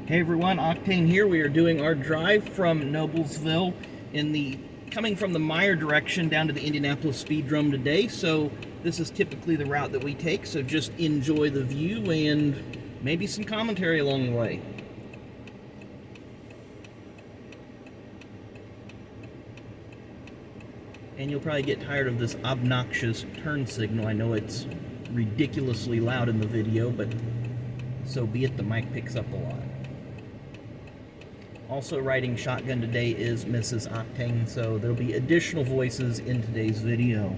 Hey everyone, Octane here. We are doing our drive from Noblesville coming from the Meyer direction down to the Indianapolis Speedrome today. So this is typically the route that we take, so just enjoy the view and maybe some commentary along the way. And you'll probably get tired of this obnoxious turn signal. I know it's ridiculously loud in the video, but so be it, the mic picks up a lot. Also riding shotgun today is Mrs. Octane, so there'll be additional voices in today's video.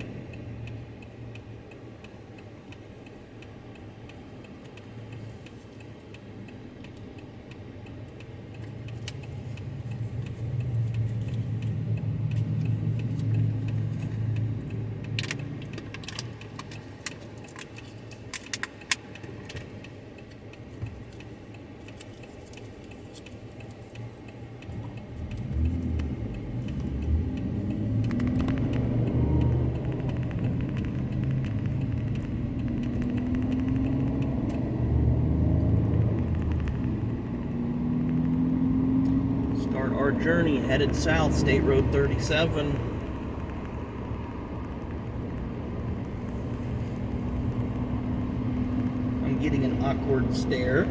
Our journey headed south, State Road 37. I'm getting an awkward stare.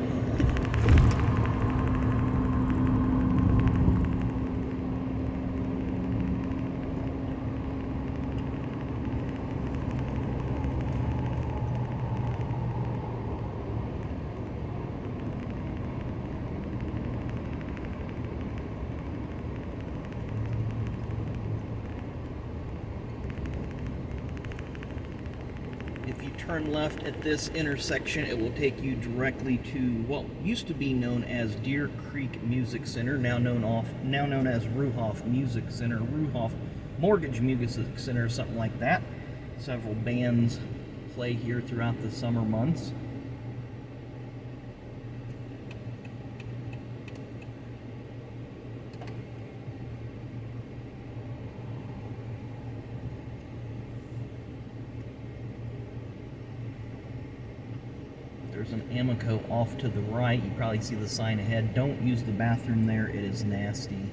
If you turn left at this intersection, it will take you directly to what used to be known as Deer Creek Music Center, now known as Ruhoff Music Center, Ruhoff Mortgage Music Center, something like that. Several bands play here throughout the summer months. There's an Amoco off to the right. You probably see the sign ahead. Don't use the bathroom there. It is nasty.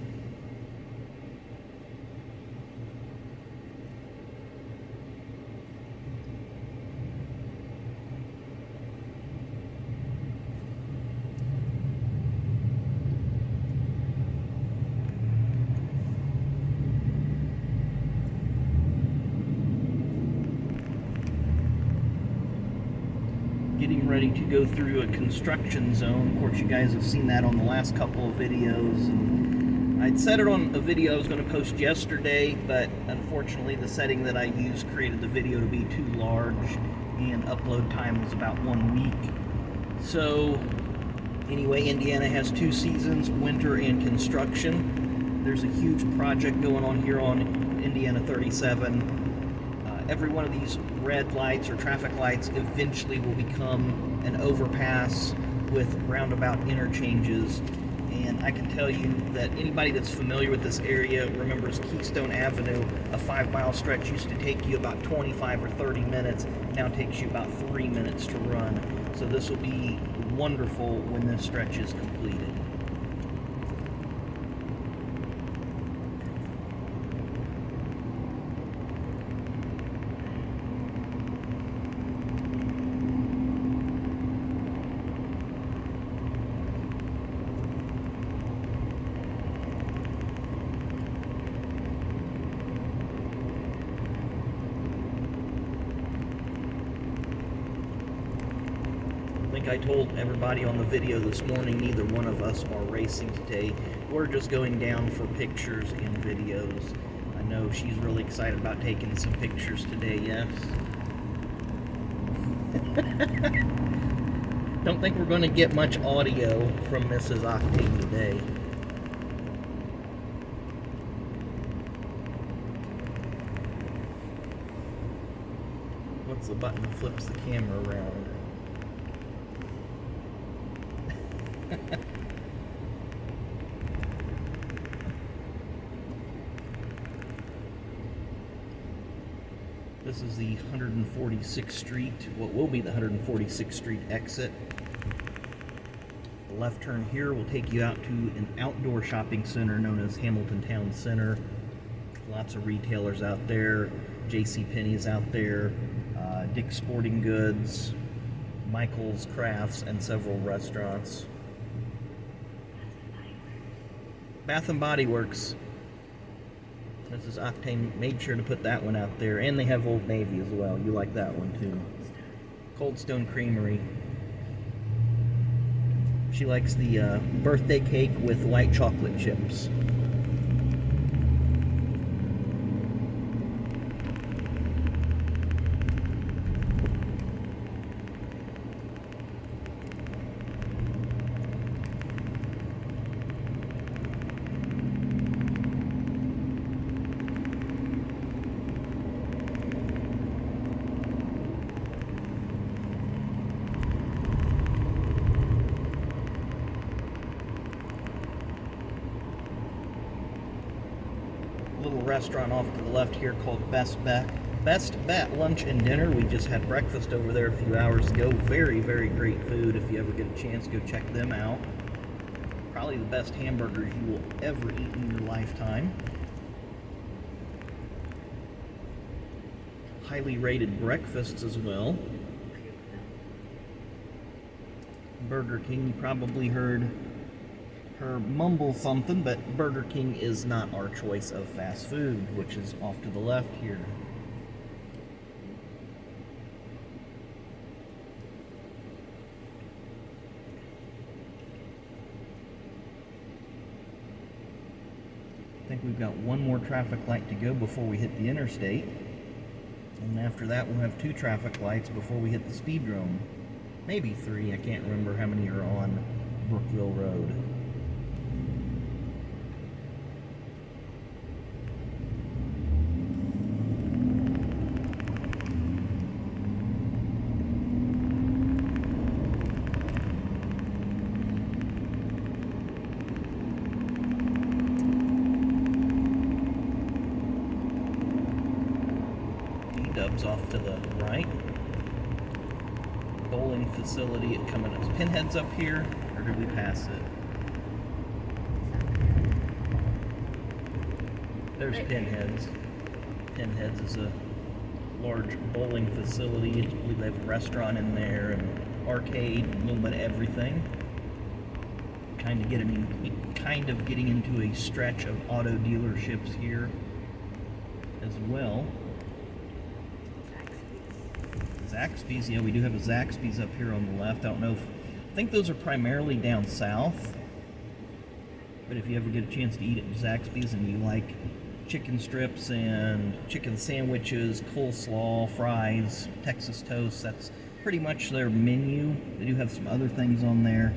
Getting ready to go through a construction zone. Of course, you guys have seen that on the last couple of videos. And I'd set it on a video I was going to post yesterday, but unfortunately the setting that I used created the video to be too large, and upload time was about 1 week. So anyway, Indiana has two seasons, winter and construction. There's a huge project going on here on Indiana 37. Every one of these red lights or traffic lights eventually will become an overpass with roundabout interchanges. And I can tell you that anybody that's familiar with this area remembers Keystone Avenue. A 5-mile stretch used to take you about 25 or 30 minutes. Now it takes you about 3 minutes to run. So this will be wonderful when this stretch is completed. I think I told everybody on the video this morning, neither one of us are racing today. We're just going down for pictures and videos. I know she's really excited about taking some pictures today, yes? Don't think we're going to get much audio from Mrs. Octane today. What's the button that flips the camera around? This is the 146th Street, what will be the 146th Street exit. The left turn here will take you out to an outdoor shopping center known as Hamilton Town Center. Lots of retailers out there. JCPenney's out there, Dick's Sporting Goods, Michael's Crafts, and several restaurants. Bath and Body Works. Mrs. Octane made sure to put that one out there. And they have Old Navy as well. You like that one too. Cold Stone Creamery. She likes the birthday cake with white chocolate chips. Little restaurant off to the left here called Best Bet Lunch and Dinner. We just had breakfast over there a few hours ago. Very, very great food. If you ever get a chance, go check them out. Probably the best hamburgers you will ever eat in your lifetime. Highly rated breakfasts as well. Burger King, you probably heard her mumble something, but Burger King is not our choice of fast food, which is off to the left here. I think we've got one more traffic light to go before we hit the interstate. And after that, we'll have 2 traffic lights before we hit the Speedrome. Maybe 3, I can't remember how many are on Brookville Road. Dubs off to the right. Bowling facility coming up. Pinhead's up here, or did we pass it? There's Pinhead's. Pinhead's is a large bowling facility. They have a restaurant in there and arcade, a little bit of everything. Kind of getting into a stretch of auto dealerships here as well. Zaxby's, yeah, we do have a Zaxby's up here on the left. I think those are primarily down south. But if you ever get a chance to eat at Zaxby's and you like chicken strips and chicken sandwiches, coleslaw, fries, Texas toast, that's pretty much their menu. They do have some other things on there,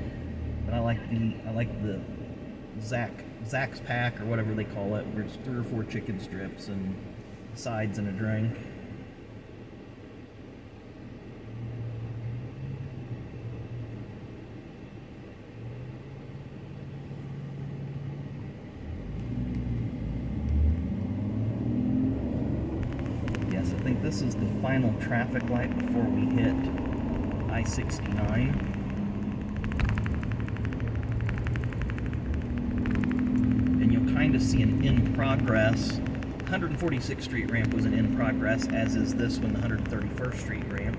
but I like the Zax pack or whatever they call it, where it's 3 or 4 chicken strips and sides and a drink. I think this is the final traffic light before we hit I-69. And you'll kind of see an in progress. 146th Street ramp was an in progress, as is this one, the 131st Street ramp.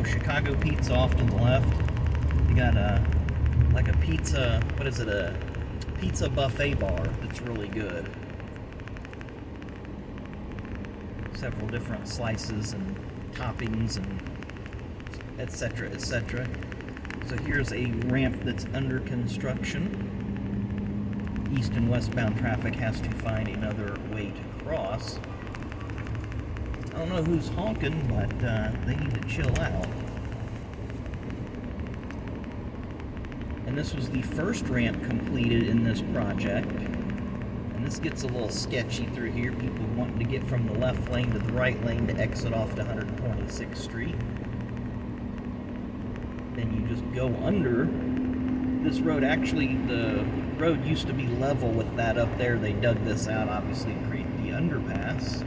Chicago Pizza off to the left. You got like a pizza, what is it, a pizza buffet bar that's really good. Several different slices and toppings and etc., etc. So here's a ramp that's under construction. East and westbound traffic has to find another way to cross. I don't know who's honking, but they need to chill out. And this was the first ramp completed in this project. And this gets a little sketchy through here. People wanting to get from the left lane to the right lane to exit off to 126th Street. Then you just go under this road. Actually, the road used to be level with that up there. They dug this out, obviously, and created the underpass.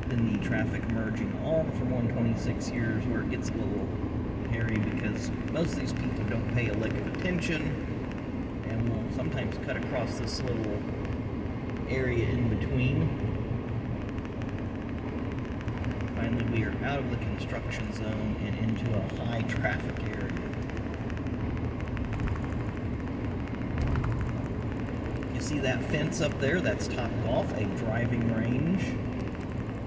Then the traffic merging on from 126 here is where it gets a little hairy, because most of these people don't pay a lick of attention and will sometimes cut across this little area in between. Finally, we are out of the construction zone and into a high traffic area. You see that fence up there? That's topped off, a driving range.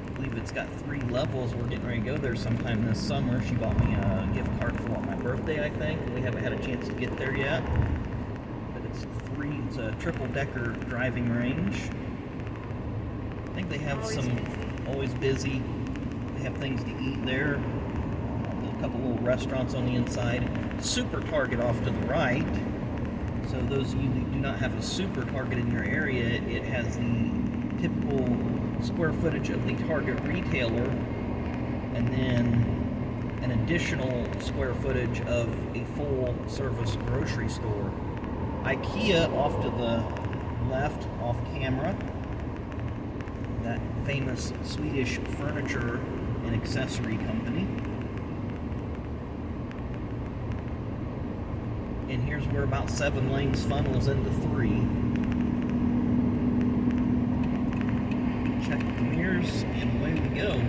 I believe it's got 3 levels. We're getting ready to go there sometime this summer. She bought me a gift card for my birthday, I think. We haven't had a chance to get there yet. But it's a triple-decker driving range. I think they have always busy. They have things to eat there. A couple little restaurants on the inside. Super Target off to the right. So those of you that do not have a Super Target in your area, it has the typical square footage of the Target retailer, and then an additional square footage of a full service grocery store. IKEA off to the left, off camera. That famous Swedish furniture and accessory company. And here's where about 7 lanes funnels into 3. Check the mirrors, and away we go.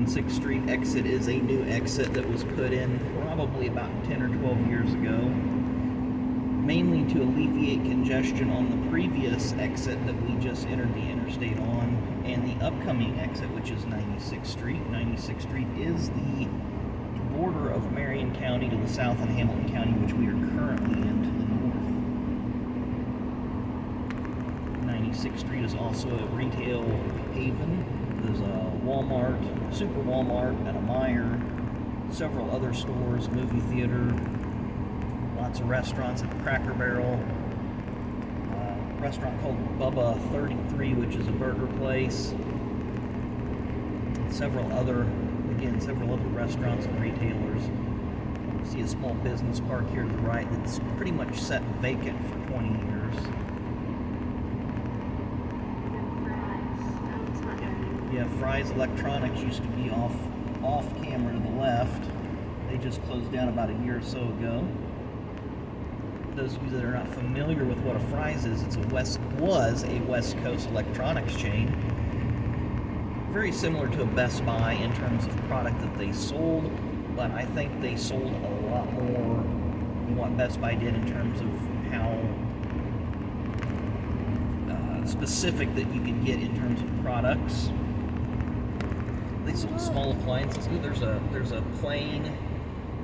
Sixth Street exit is a new exit that was put in probably about 10 or 12 years ago, mainly to alleviate congestion on the previous exit that we just entered the interstate on, and the upcoming exit, which is 96th Street. 96th Street is the border of Marion County to the south and Hamilton County, which we are currently in to the north. 96th Street is also a retail haven. There's a Walmart, Super Walmart, and a Meijer, several other stores, movie theater, lots of restaurants, at Cracker Barrel, a restaurant called Bubba 33, which is a burger place, several other restaurants and retailers. You see a small business park here to the right that's pretty much set vacant for 20 years. Yeah, Fry's Electronics used to be off camera to the left. They just closed down about a year or so ago. Those of you that are not familiar with what a Fry's is, was a West Coast electronics chain. Very similar to a Best Buy in terms of product that they sold, but I think they sold a lot more than what Best Buy did in terms of how specific that you could get in terms of products. They sold small appliances. Ooh, there's a plane.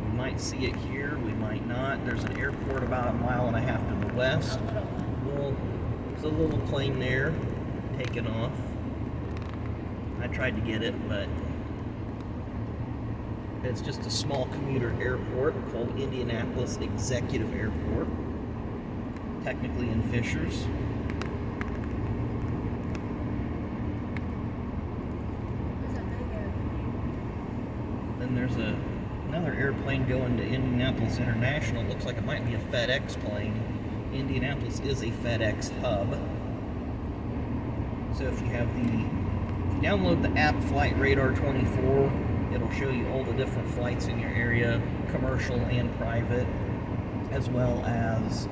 We might see it here. We might not. There's an airport about 1.5 miles to the west. There's a little plane there, taking off. I tried to get it, but it's just a small commuter airport called Indianapolis Executive Airport, technically in Fishers. Then there's another airplane going to Indianapolis International. It looks like it might be a FedEx plane. Indianapolis is a FedEx hub. So if you download the app Flight Radar 24, it'll show you all the different flights in your area, commercial and private, as well as,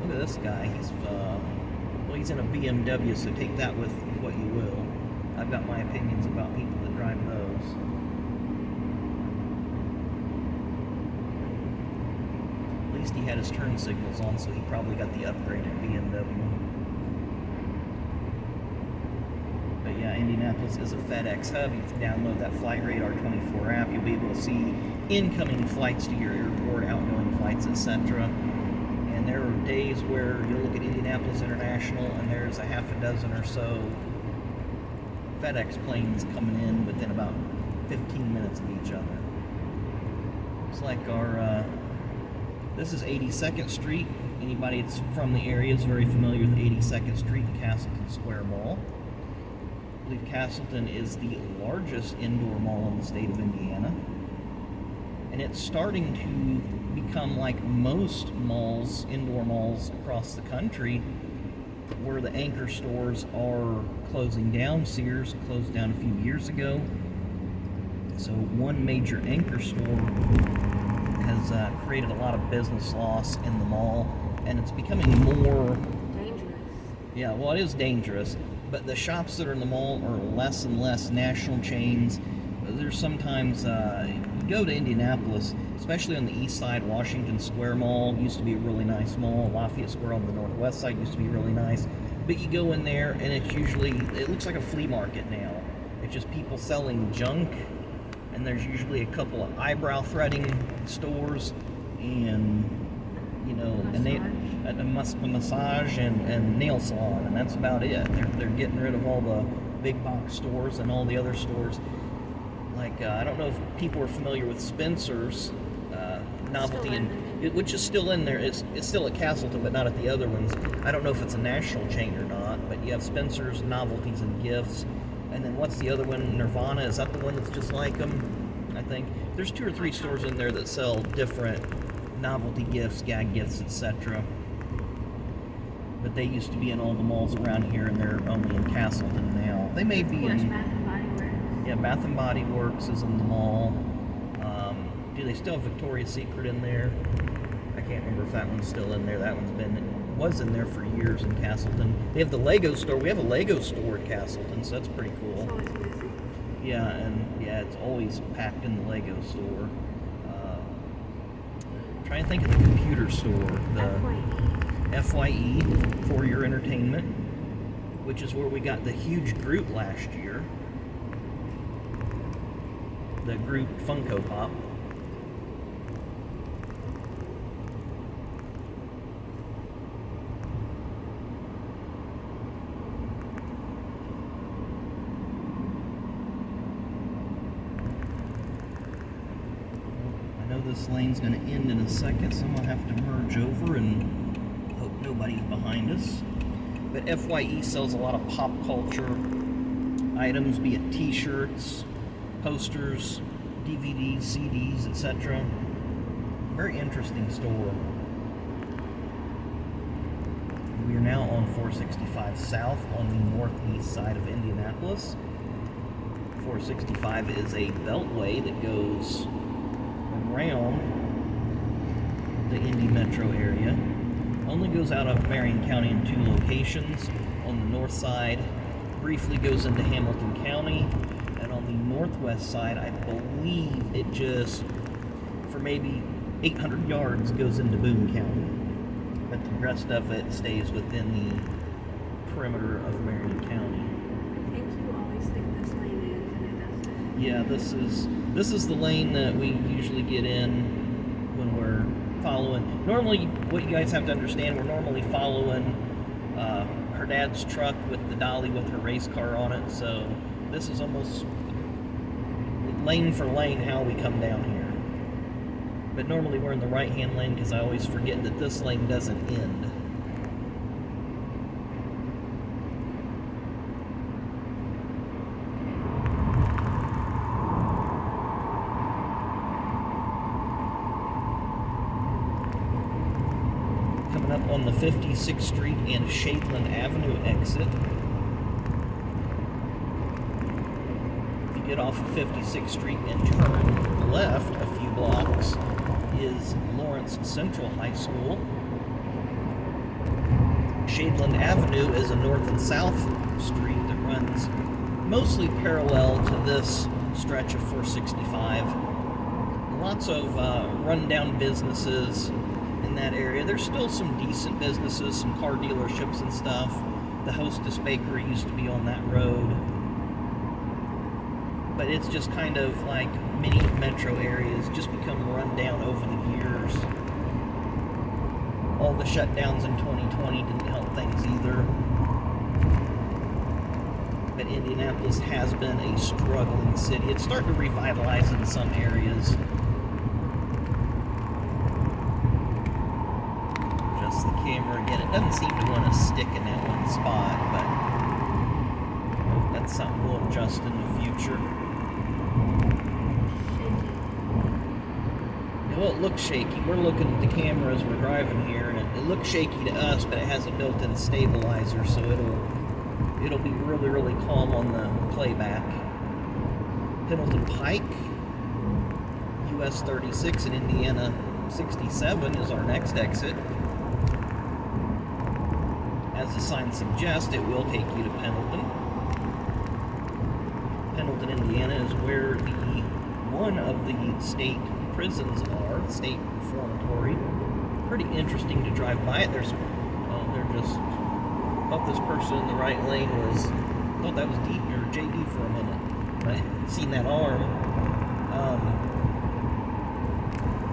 look at this guy, he's in a BMW, so take that with what you will. I've got my opinions about people that drive those. At least he had his turn signals on, so he probably got the upgraded BMW. But yeah, Indianapolis is a FedEx hub. If you download that Flight Radar 24 app, you'll be able to see incoming flights to your airport, outgoing flights, etc. And there are days where you'll look at Indianapolis International and there's a half a dozen or so FedEx planes coming in within about 15 minutes of each other. It's like our, this is 82nd Street. Anybody that's from the area is very familiar with 82nd Street and Castleton Square Mall. I believe Castleton is the largest indoor mall in the state of Indiana. And it's starting to become like most malls, indoor malls across the country, where the anchor stores are closing down. Sears closed down a few years ago. So one major anchor store has created a lot of business loss in the mall, and it's becoming more dangerous. Yeah, well, it is dangerous, but the shops that are in the mall are less and less national chains. There's sometimes, you go to Indianapolis, especially on the east side, Washington Square Mall used to be a really nice mall. Lafayette Square on the northwest side used to be really nice. But you go in there, and it's usually, it looks like a flea market now. It's just people selling junk, and there's usually a couple of eyebrow threading stores, and, you know, a massage and nail salon, and that's about it. They're getting rid of all the big box stores and all the other stores. Like, I don't know if people are familiar with Spencer's novelty, which is still in there. It's still at Castleton, but not at the other ones. I don't know if it's a national chain or not, but you have Spencer's Novelties and Gifts. And then what's the other one? Nirvana, is that the one that's just like them? I think there's 2 or 3 stores in there that sell different novelty gifts, gag gifts, etc. But they used to be in all the malls around here, and they're only in Castleton now. They may be in... Yeah, Bath and Body Works is in the mall. Do they still have Victoria's Secret in there? I can't remember if that one's still in there. That was in there for years in Castleton. They have the Lego store. We have a Lego store at Castleton, so that's pretty cool. It's always busy. Yeah, and yeah, it's always packed in the Lego store. Trying to think of the computer store. The FYE, For Your Entertainment, which is where we got the huge Groot last year. The Groot Funko Pop. I know this lane's going to end in a second, so I'm going to have to merge over and hope nobody's behind us. But FYE sells a lot of pop culture items, be it t-shirts, posters, DVDs, CDs, etc. Very interesting store. We are now on 465 South on the northeast side of Indianapolis. 465 is a beltway that goes around the Indy metro area. Only goes out of Marion County in 2 locations. On the north side, briefly goes into Hamilton County. On the northwest side, I believe it just, for maybe 800 yards, goes into Boone County. But the rest of it stays within the perimeter of Marion County. I think you always think this lane is, and it doesn't. Yeah, this is the lane that we usually get in when we're following. Normally, what you guys have to understand, we're normally following her dad's truck with the dolly with her race car on it, so this is almost lane for lane how we come down here. But normally we're in the right-hand lane because I always forget that this lane doesn't end. Coming up on the 56th Street and Shadeland Avenue exit. Get off of 56th Street and turn left a few blocks is Lawrence Central High School. Shadeland Avenue is a north and south street that runs mostly parallel to this stretch of 465. Lots of rundown businesses in that area. There's still some decent businesses, some car dealerships and stuff. The Hostess Bakery used to be on that road. But it's just kind of like many metro areas just become run down over the years. All the shutdowns in 2020 didn't help things either. but Indianapolis has been a struggling city. It's starting to revitalize in some areas. Just the camera again. It doesn't seem to want to stick in that one spot, but that's something we'll adjust in the future. Well, it looks shaky. We're looking at the camera as we're driving here, and it looks shaky to us, but it has a built-in stabilizer, so it'll be really, really calm on the playback. Pendleton Pike, US 36 and Indiana 67 is our next exit. As the sign suggests, it will take you to Pendleton. Pendleton, Indiana is where one of the state prisons are, state reformatory. Pretty interesting to drive by it. They're just, thought this person in the right lane thought that was JD for a minute. But seen that arm.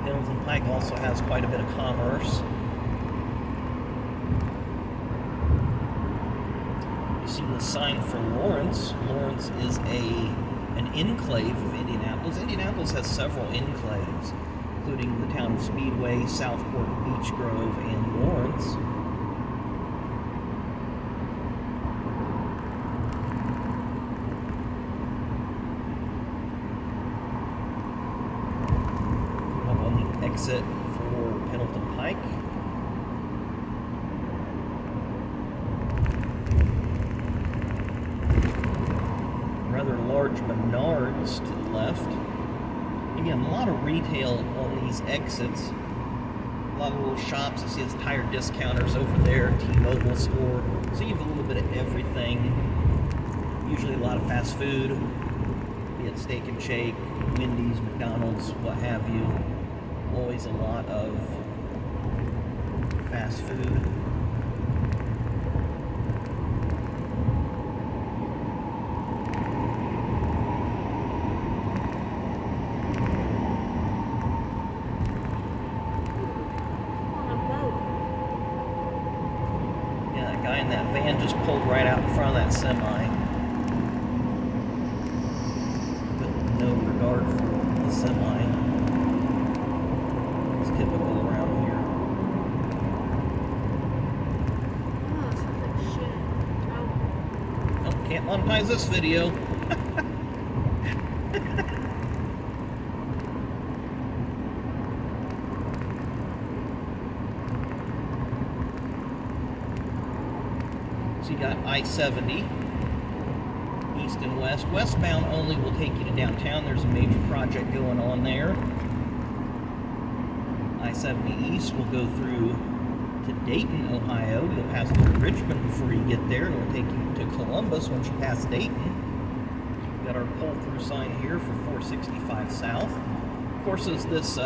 Pendleton Pike also has quite a bit of commerce. You've seen the sign for Lawrence. Lawrence is an enclave of Indianapolis. Indianapolis has several enclaves, including the town of Speedway, Southport, Beech Grove, and Lawrence. Up on the exit for Pendleton Pike. Rather large Menards to the left. Again, a lot of retail on these exits. A lot of little shops. I see there's tire discounters over there, T-Mobile store. So you have a little bit of everything. Usually a lot of fast food, be it Steak and Shake, Wendy's, McDonald's, what have you. Always a lot of fast food. Guy in that van just pulled right out in front of that semi with no regard for the semi. It's typical around here. Oh, sounds like shit. Oh. Oh, can't monetize this video. So you got I-70, east and west. Westbound only will take you to downtown. There's a major project going on there. I-70 east will go through to Dayton, Ohio. You'll pass through Richmond before you get there, and it will take you to Columbus once you pass Dayton. We've got our pull-through sign here for 465 south. Of course, as this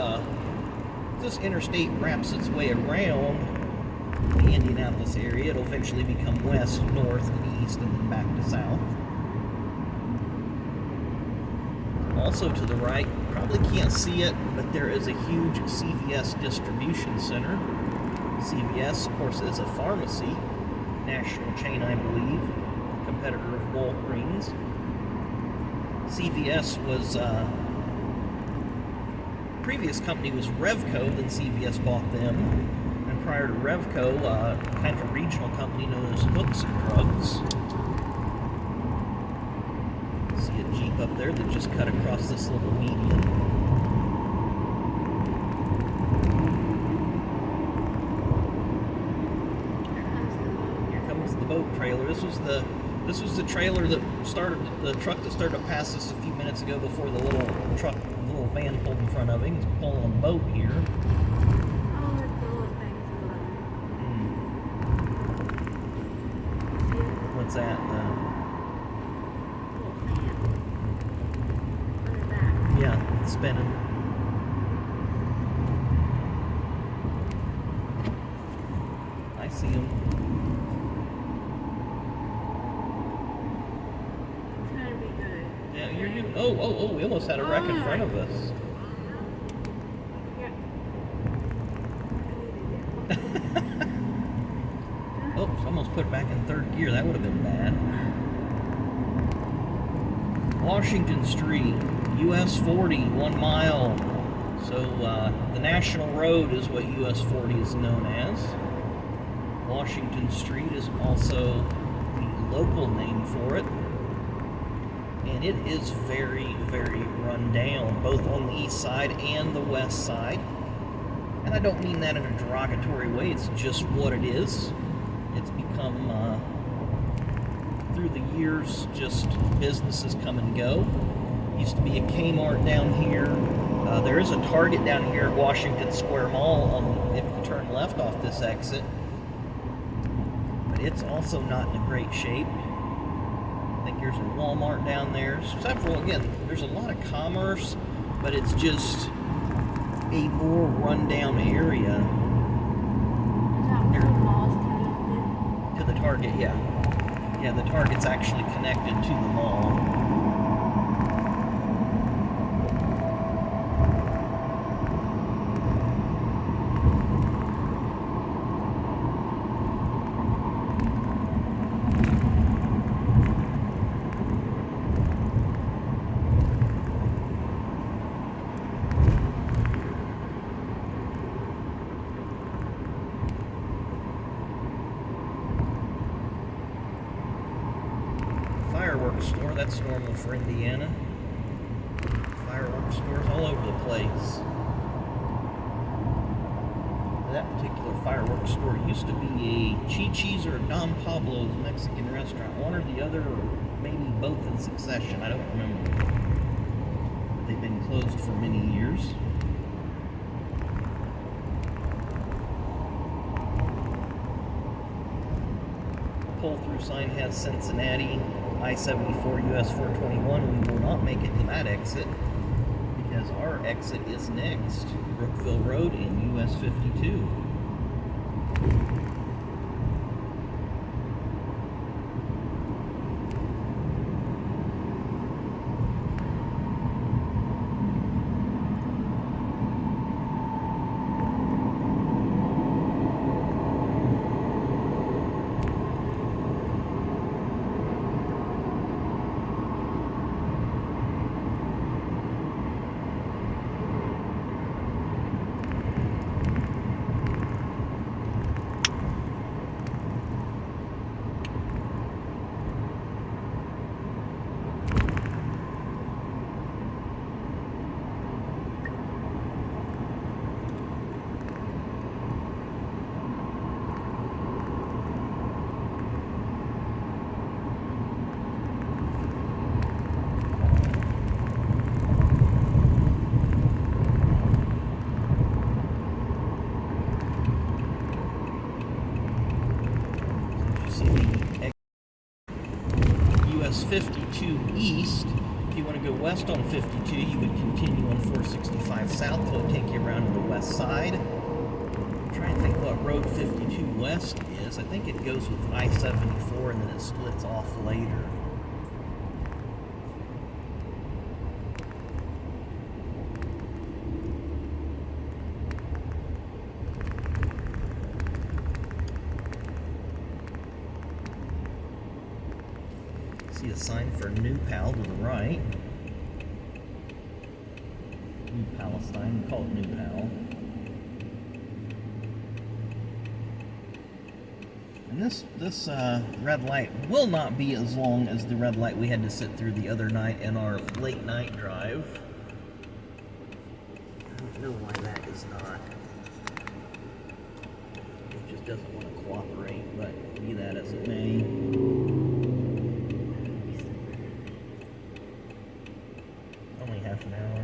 interstate wraps its way around the Indianapolis area, it'll eventually become west, north, and east, and then back to south. Also to the right, probably can't see it, but there is a huge CVS distribution center. CVS, of course, is a pharmacy, national chain, I believe, competitor of Walgreens. CVS was, previous company was Revco, then CVS bought them. Prior to Revco, kind of a regional company known as Hooks Drugs. See a Jeep up there that just cut across this little median. Here comes the boat trailer. This was the trailer that started, the truck that started to pass us a few minutes ago before the little van pulled in front of him. He's pulling a boat here. What's that? Yeah, it's spinning. I see him. Trying to be good. Yeah, you're good. Oh, we almost had a wreck in front of us. Oh, almost put it back in third gear. That would have been bad. Washington Street, US 40, 1 mile. So the National Road is what US 40 is known as. Washington Street is also the local name for it. And it is very, very run down, both on the east side and the west side. And I don't mean that in a derogatory way, it's just what it is. It's become, through the years, just businesses come and go. Used to be a Kmart down here. There is a Target down here at Washington Square Mall if you turn left off this exit. But it's also not in a great shape. I think there's a Walmart down there. Several, again, there's a lot of commerce, but it's just a more rundown area. Is that where the mall's connected? To the Target, yeah. Yeah, the Target's actually connected to the mall. Fireworks store, that's normal for Indiana. Fireworks stores all over the place. That particular fireworks store used to be a Chi-Chi's or a Don Pablo's Mexican restaurant, one or the other, or maybe both in succession, I don't remember. They've been closed for many years. Pull-through sign has Cincinnati, I-74, US 421. We will not make it to that exit because our exit is next, Brookville Road in US 52. US 52 east. If you want to go west on 52, you would continue on 465 south. It'll take you around to the west side. I'm trying to think what road 52 west is. I think it goes with I-74 and then it splits off later. See a sign for New Pal to the right. New Palestine, we call it New Pal. And this red light will not be as long as the red light we had to sit through the other night in our late night drive. I don't know why that is not. It just doesn't want to cooperate, but be that as it may. Only half an hour.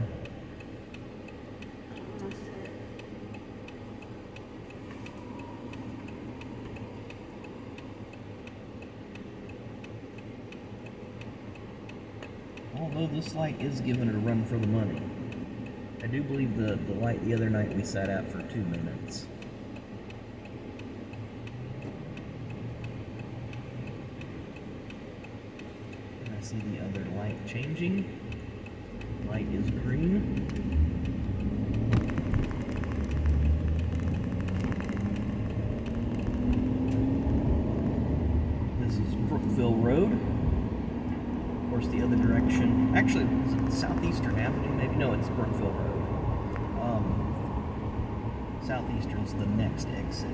Although this light is giving it a run for the money. I do believe the light the other night we sat at for 2 minutes. And I see the other light changing. Light is green. This is Brookville Road. Of course, the other direction. actually, is it Southeastern Avenue? Maybe no, it's Brookville Road. Southeastern's the next exit.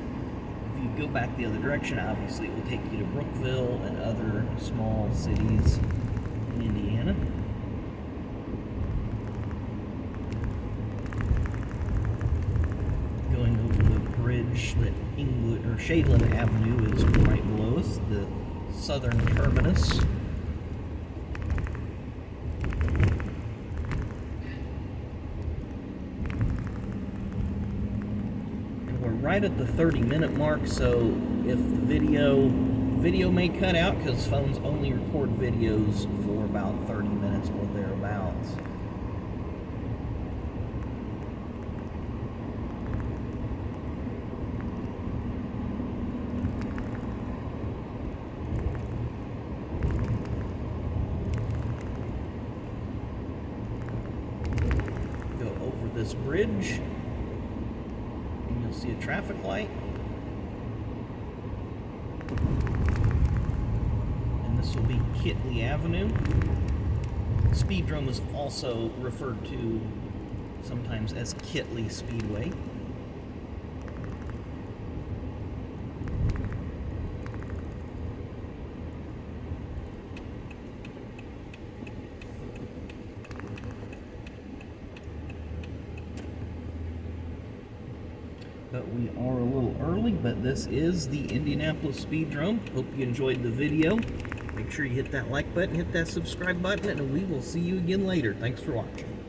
If you go back the other direction, obviously it will take you to Brookville and other small cities in Indiana. Going over the bridge that Shadeland Avenue is right below us, the southern terminus. Right at the 30-minute mark, so if the video may cut out because phones only record videos for about 30 minutes or thereabouts. Go over this bridge. See a traffic light, and this will be Kitley Avenue. Speedrome is also referred to sometimes as Kitley Speedway. But we are a little early, but this is the Indianapolis Speedrome. Hope you enjoyed the video. Make sure you hit that like button, hit that subscribe button, and we will see you again later. Thanks for watching.